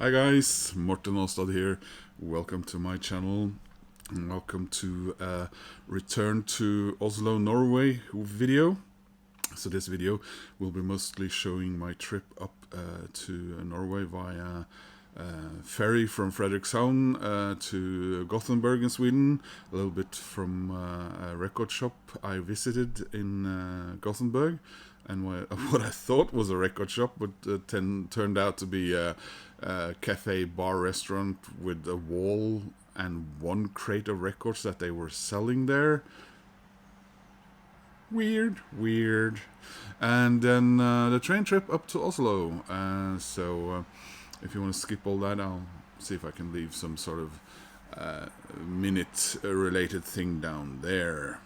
Hi guys, Morten Ostad here. Welcome to my channel and welcome to return to Oslo, Norway video. So this video will be mostly showing my trip up to Norway via ferry from Frederikshavn to Gothenburg in Sweden, a little bit from a record shop I visited in Gothenburg, and what I thought was a record shop, but turned out to be a cafe bar restaurant with a wall and one crate of records that they were selling there. Weird. And then the train trip up to Oslo. So if you want to skip all that, I'll see if I can leave some sort of minute related thing down there.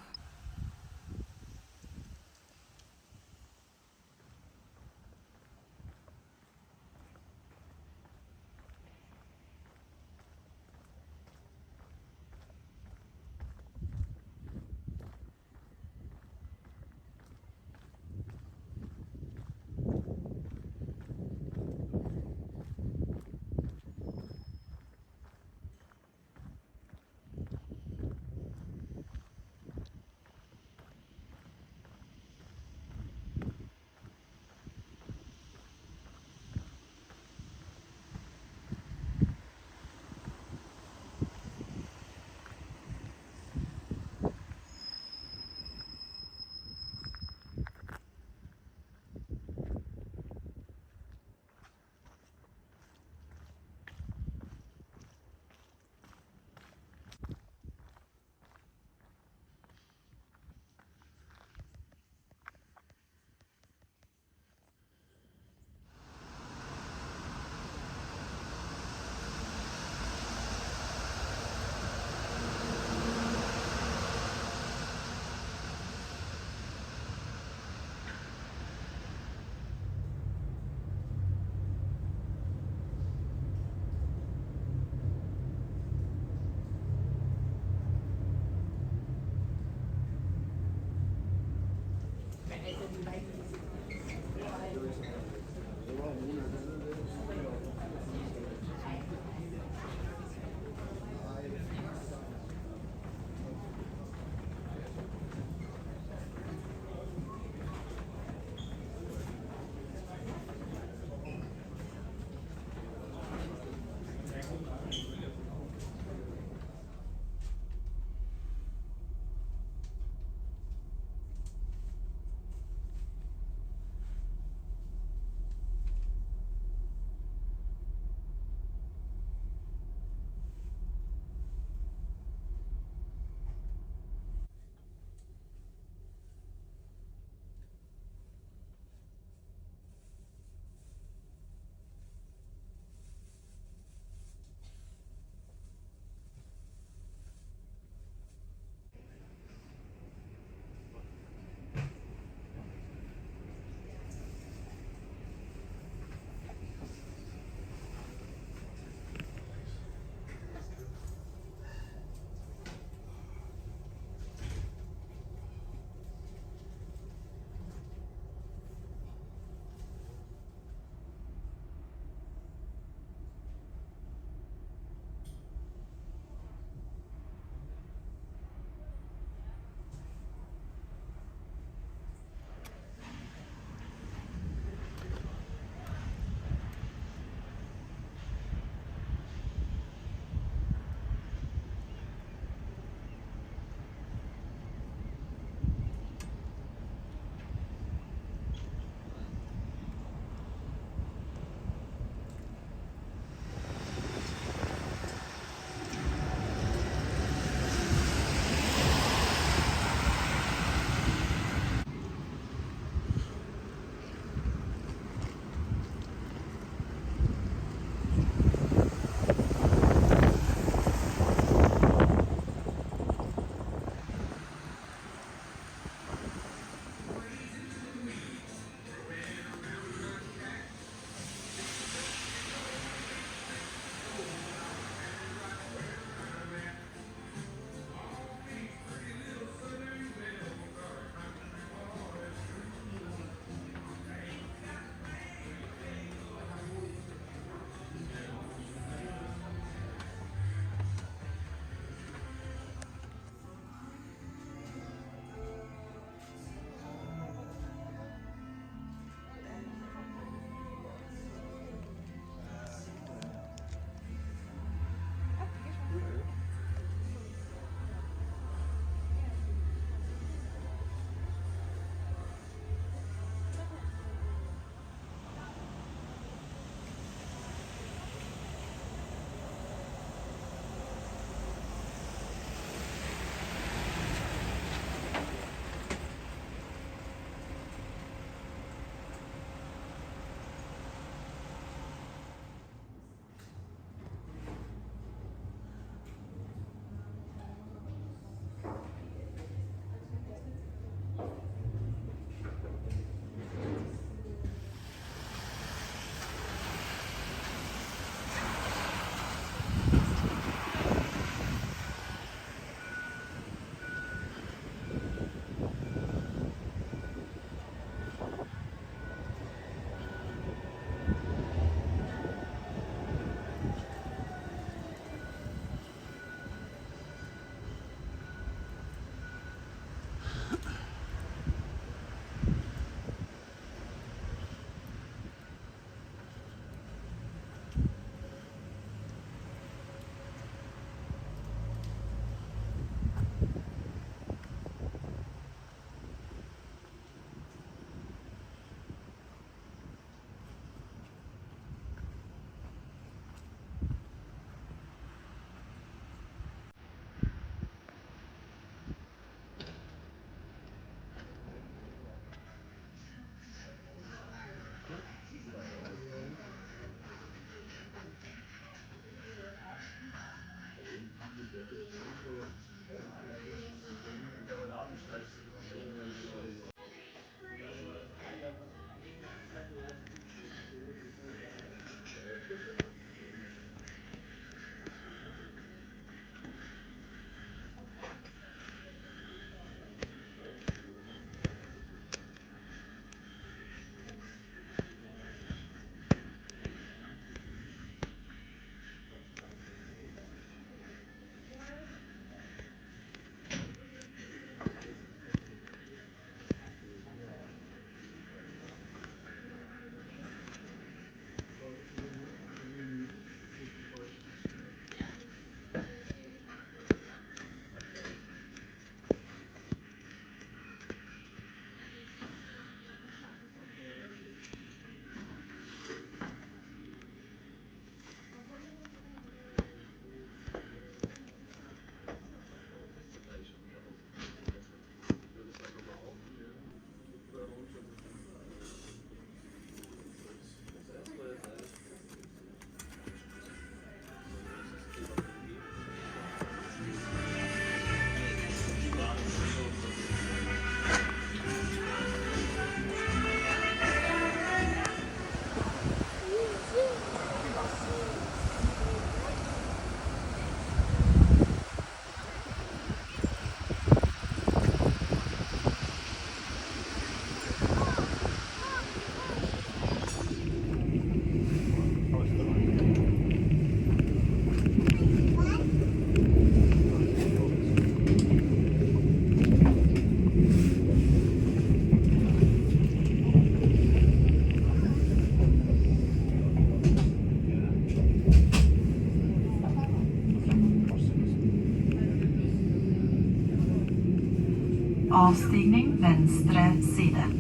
Venstre side.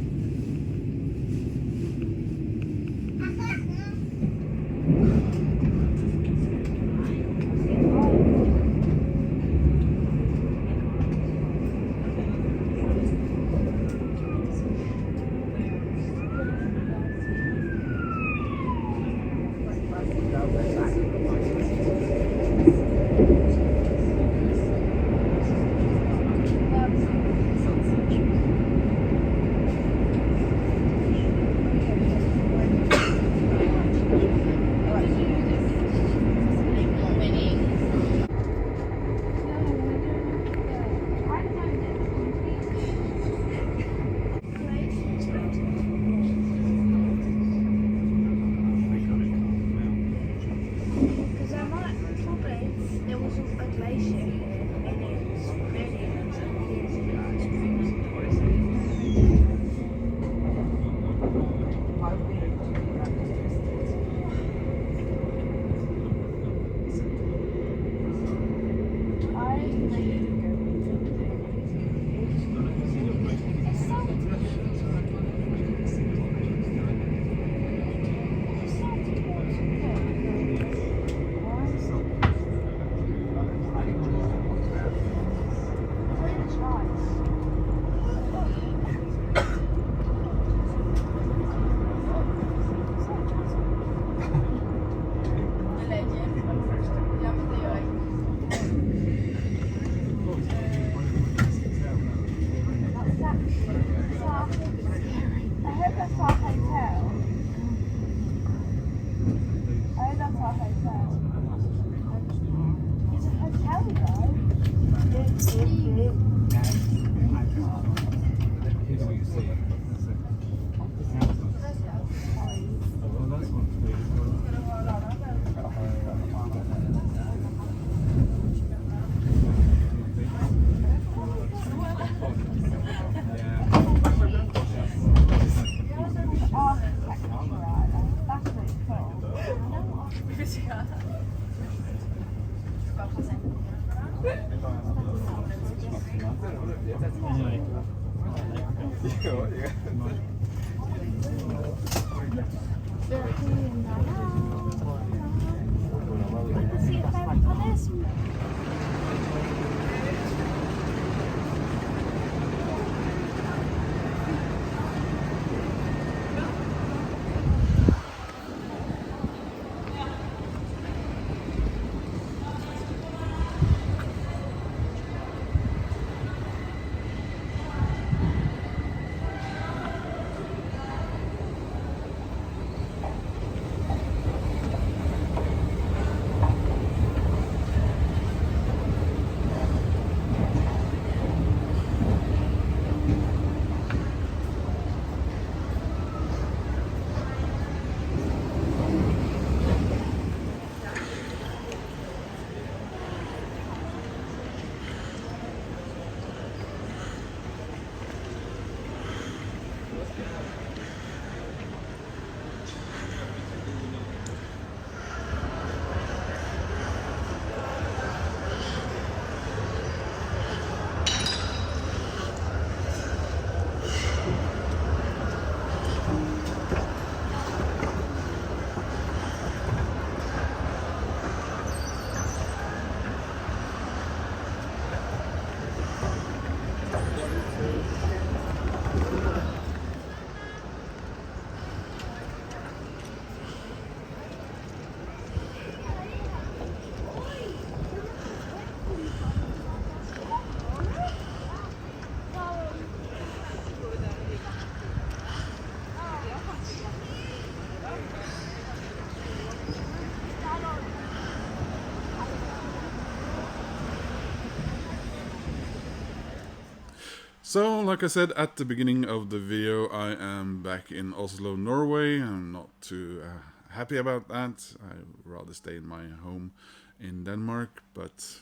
So, like I said at the beginning of the video, I am back in Oslo, Norway. I'm not too happy about that. I'd rather stay in my home in Denmark, but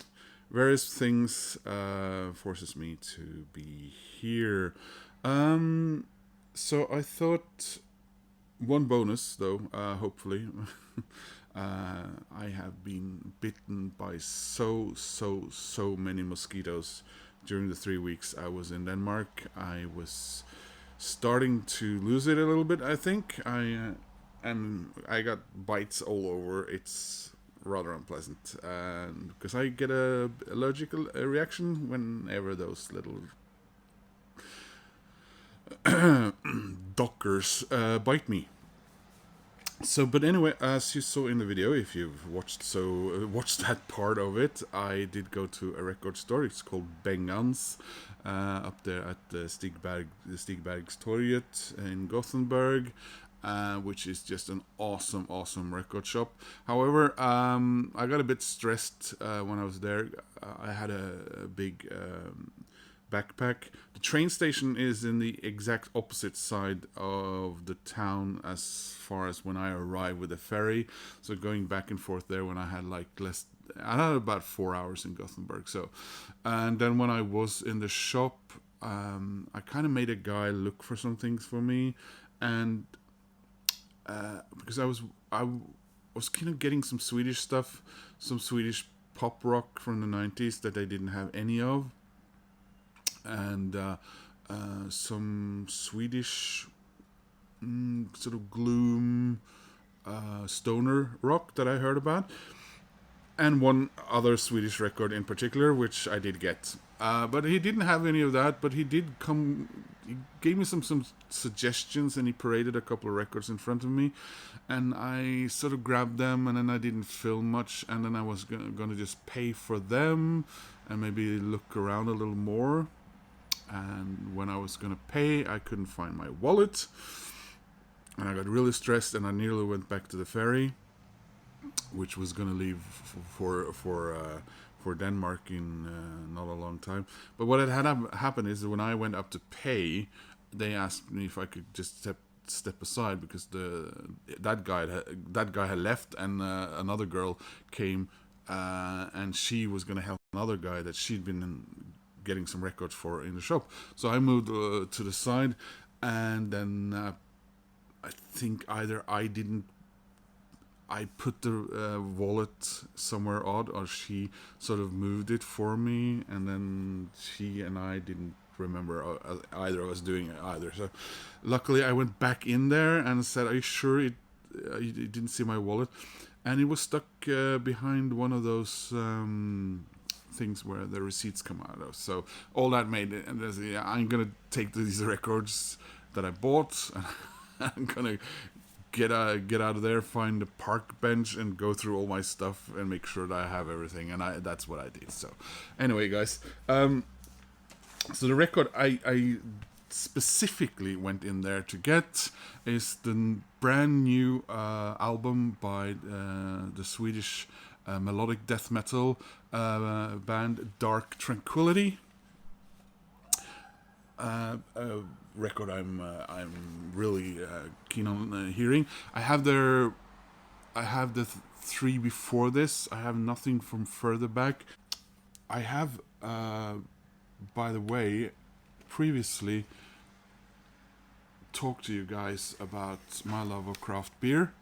various things forces me to be here. So I thought one bonus, though, hopefully. I have been bitten by so many mosquitoes during the 3 weeks I was in Denmark, I was starting to lose it a little bit. I think and I got bites all over. It's rather unpleasant, because I get a allergical reaction whenever those little dockers bite me. So, but anyway, as you saw in the video, if you've watched that part of it, I did go to a record store. It's called Bengans, up there at the Stigbergstorget in Gothenburg, which is just an awesome record shop. However, I got a bit stressed when I was there. I had a big backpack. The train station is in the exact opposite side of the town as far as when I arrived with the ferry. So going back and forth there when I had I had about 4 hours in Gothenburg. So, and then when I was in the shop, I kind of made a guy look for some things for me, and because I was kind of getting some Swedish stuff, some Swedish pop rock from the 90s that I didn't have any of, and some Swedish sort of gloom stoner rock that I heard about, and one other Swedish record in particular, which I did get. But he didn't have any of that, but he did come. He gave me some suggestions, and he paraded a couple of records in front of me, and I sort of grabbed them, and then I didn't film much, and then I was going to just pay for them and maybe look around a little more. And when I was going to pay, I couldn't find my wallet, and I got really stressed, and I nearly went back to the ferry, which was going to leave for Denmark in not a long time. But what had happened is that when I went up to pay, they asked me if I could just step aside, because that guy had left, and another girl came, and she was going to help another guy that she'd been getting some records for in the shop. So I moved to the side, and then I think either I put the wallet somewhere odd, or she sort of moved it for me, and then she and I didn't remember either of us doing it either. So luckily I went back in there and said, "Are you sure you didn't see my wallet?" And it was stuck behind one of those things where the receipts come out of. So all that made it, and I'm gonna take these records that I bought, and I'm gonna get out of there, find a park bench, and go through all my stuff and make sure that I have everything. And that's what I did. So anyway, guys, so the record I specifically went in there to get is the brand new album by the Swedish melodic death metal band Dark Tranquillity. A record I'm really keen on hearing. I have the three before this. I have nothing from further back. I have, by the way, previously talked to you guys about my love of craft beer.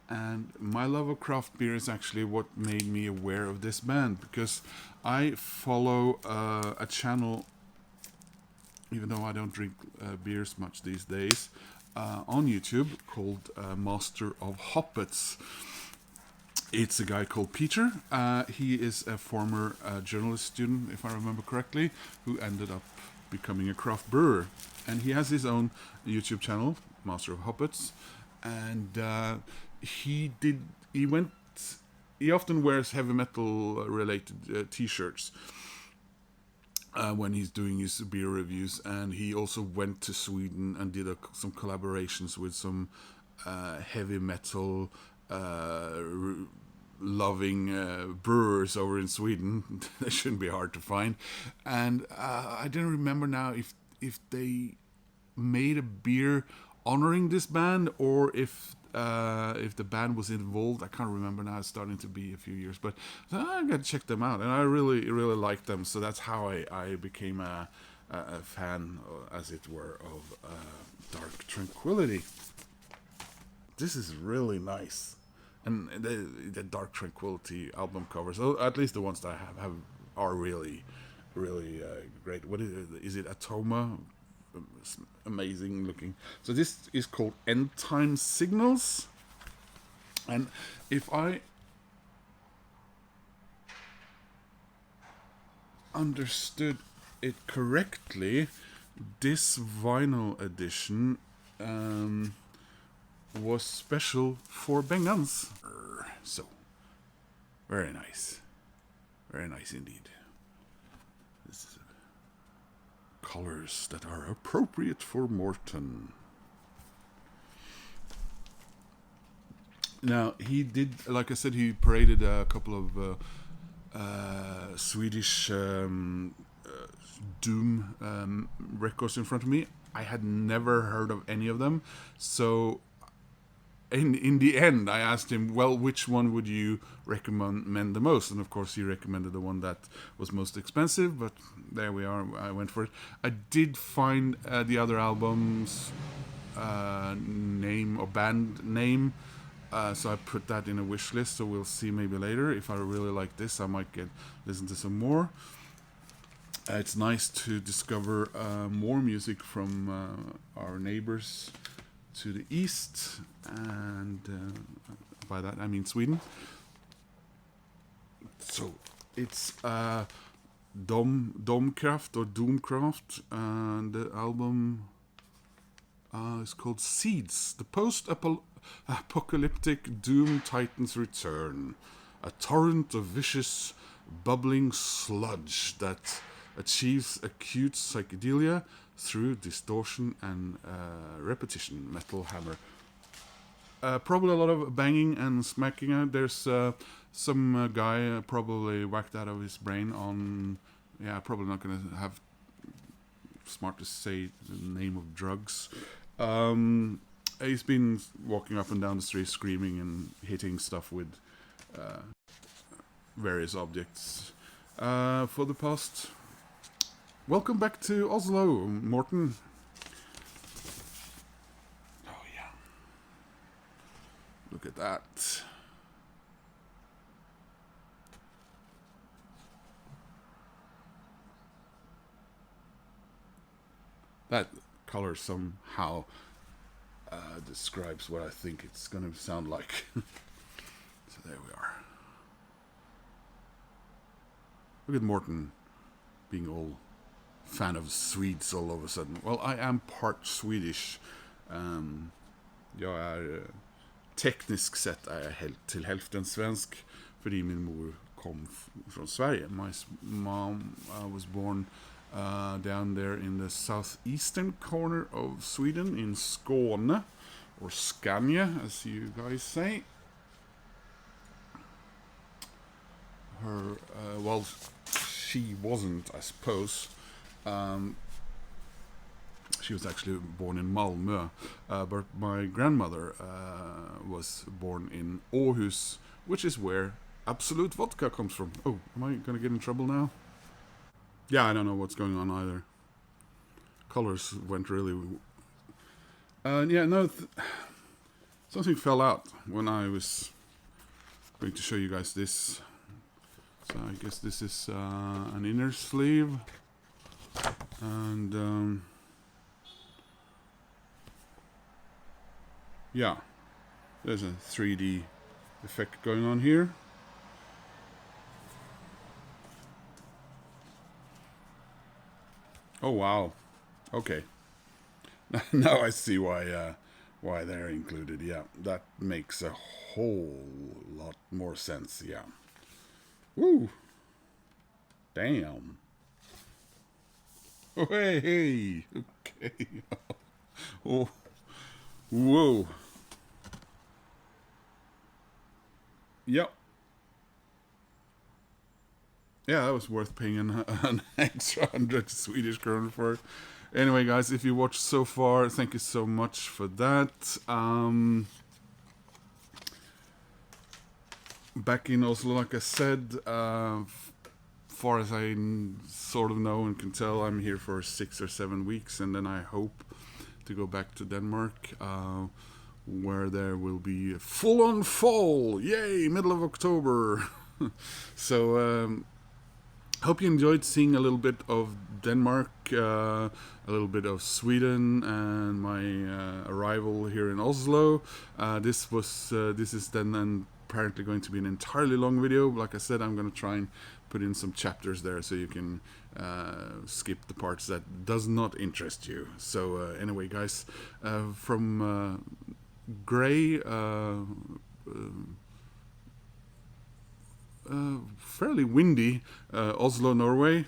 And my love of craft beer is actually what made me aware of this band, because I follow a channel, even though I don't drink beers much these days, on YouTube called Master of Hoppets. It's a guy called Peter. He is a former journalist student, if I remember correctly, who ended up becoming a craft brewer. And he has his own YouTube channel, Master of Hoppets. And he often wears heavy metal related t-shirts when he's doing his beer reviews, and he also went to Sweden and did some collaborations with some heavy metal loving brewers over in Sweden. They shouldn't be hard to find. And I don't remember now if they made a beer honoring this band, or if the band was involved. I can't remember now. It's starting to be a few years, but I gotta check them out, and I really liked them. So that's how I became a fan, as it were, of Dark Tranquillity. This is really nice, and the Dark Tranquillity album covers, at least the ones that I have are really really great. What is it? Atoma? It's amazing looking. So this is called End Time Signals. And if I understood it correctly, this vinyl edition was special for Bengans. So, very nice. Very nice indeed. This is colors that are appropriate for Morton. Now, he did, like I said, he paraded a couple of Swedish doom records in front of me. I had never heard of any of them, so in the end I asked him, well, which one would you recommend the most? And of course he recommended the one that was most expensive, but there we are, I went for it. I did find the other album's name or band name, so I put that in a wish list, so we'll see maybe later. If I really like this, I might listen to some more. It's nice to discover more music from our neighbors to the east, and by that I mean Sweden. So it's Domkraft or Domkraft, and the album is called Seeds. The post-apocalyptic doom titans return. A torrent of vicious, bubbling sludge that achieves acute psychedelia through distortion and repetition. Metal hammer. Probably a lot of banging and smacking out. There's some guy probably whacked out of his brain on... Yeah, probably not going to have... Smart to say the name of drugs. He's been walking up and down the street screaming and hitting stuff with various objects for the past... Welcome back to Oslo, Morton. Oh yeah. Look at that. That color somehow describes what I think it's going to sound like. So there we are. Look at Morton being all fan of Swedes all of a sudden. Well, I am part Swedish. Jag är tekniskt sett är jag till hälften svensk, fordi min mor kom från Sverige. My mom was born down there in the southeastern corner of Sweden, in Skåne, or Scania, as you guys say. Her, well, she wasn't, I suppose. She was actually born in Malmö, but my grandmother was born in Aarhus, which is where Absolute Vodka comes from. Oh, am I gonna get in trouble now? Yeah, I don't know what's going on either. Colors went really... yeah, no, something fell out when I was going to show you guys this. So I guess this is an inner sleeve. And yeah, there's a 3D effect going on here. Oh wow, okay. Now I see why they're included. Yeah, that makes a whole lot more sense. Yeah. Woo. Damn. Oh, hey. Okay. Oh. Whoa. Yep. Yeah, that was worth paying an extra 100 Swedish kronor for. Anyway, guys, if you watched so far, thank you so much for that. Back in Oslo, like I said, far as I sort of know and can tell, I'm here for 6 or 7 weeks, and then I hope to go back to Denmark, where there will be full-on fall. Yay, middle of October. So Hope you enjoyed seeing a little bit of Denmark, a little bit of Sweden, and my arrival here in Oslo. This is then apparently going to be an entirely long video. Like I said, I'm going to try and put in some chapters there so you can skip the parts that does not interest you. So anyway, guys, from grey. Fairly windy Oslo, Norway.